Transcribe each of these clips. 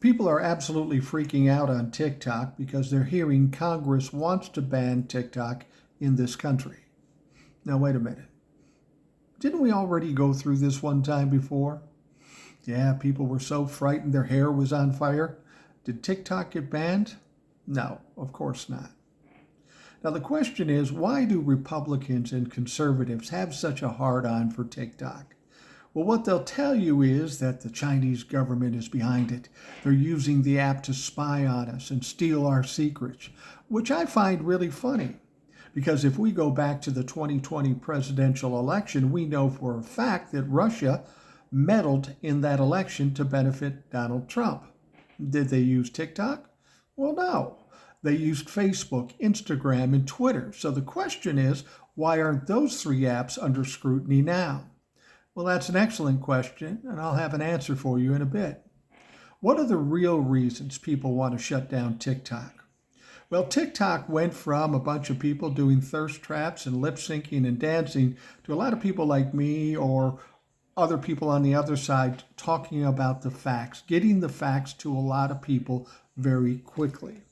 People are absolutely freaking out on TikTok because they're hearing Congress wants to ban TikTok in this country. Now, wait a minute. Didn't we already go through this one time before? Yeah, people were so frightened their hair was on fire. Did TikTok get banned? No, of course not. Now, the question is, why do Republicans and conservatives have such a hard on for TikTok? Well, what they'll tell you is that the Chinese government is behind it. They're using the app to spy on us and steal our secrets, which I find really funny. Because if we go back to the 2020 presidential election, we know for a fact that Russia meddled in that election to benefit Donald Trump. Did they use TikTok? Well, no. They used Facebook, Instagram, and Twitter. So the question is, why aren't those three apps under scrutiny now? Well, that's an excellent question, and I'll have an answer for you in a bit. What are the real reasons people want to shut down TikTok? Well, TikTok went from a bunch of people doing thirst traps and lip syncing and dancing to a lot of people like me or other people on the other side talking about the facts, getting the facts to a lot of people very quickly.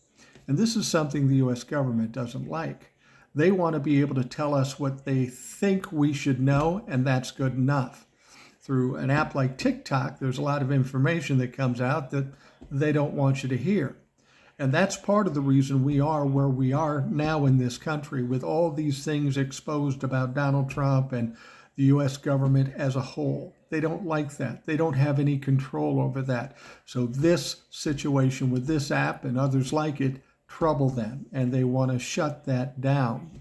And this is something the U.S. government doesn't like. They want to be able to tell us what they think we should know, and that's good enough. Through an app like TikTok, there's a lot of information that comes out that they don't want you to hear. And that's part of the reason we are where we are now in this country, with all these things exposed about Donald Trump and the U.S. government as a whole. They don't like that. They don't have any control over that. So this situation with this app and others like it trouble them, and they want to shut that down.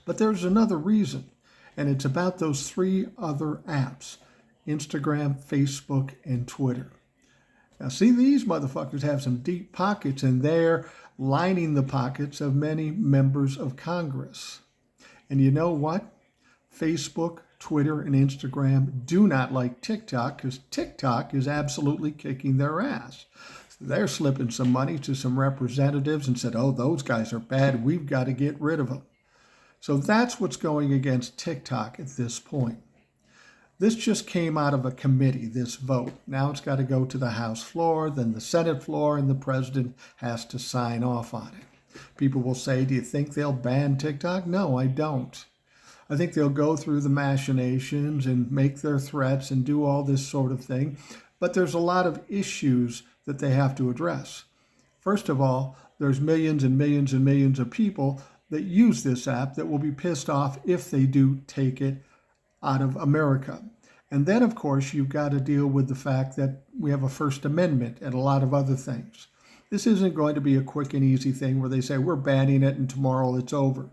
But there's another reason, and it's about those three other apps: Instagram, Facebook, and Twitter. Now, see, these motherfuckers have some deep pockets, and they're lining the pockets of many members of Congress. And you know what? Facebook, Twitter, and Instagram do not like TikTok because TikTok is absolutely kicking their ass. They're slipping some money to some representatives and said, oh, those guys are bad. We've got to get rid of them. So that's what's going against TikTok at this point. This just came out of a committee, this vote. Now it's got to go to the House floor, then the Senate floor, and the president has to sign off on it. People will say, do you think they'll ban TikTok? No, I don't. I think they'll go through the machinations and make their threats and do all this sort of thing. But there's a lot of issues that they have to address. First of all, there's millions and millions and millions of people that use this app that will be pissed off if they do take it out of America. And then, of course, you've got to deal with the fact that we have a First Amendment and a lot of other things. This isn't going to be a quick and easy thing where they say, we're banning it and tomorrow it's over.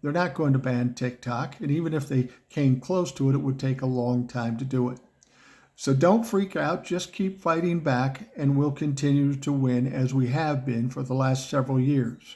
They're not going to ban TikTok, and even if they came close to it, it would take a long time to do it. So don't freak out, just keep fighting back, and we'll continue to win as we have been for the last several years.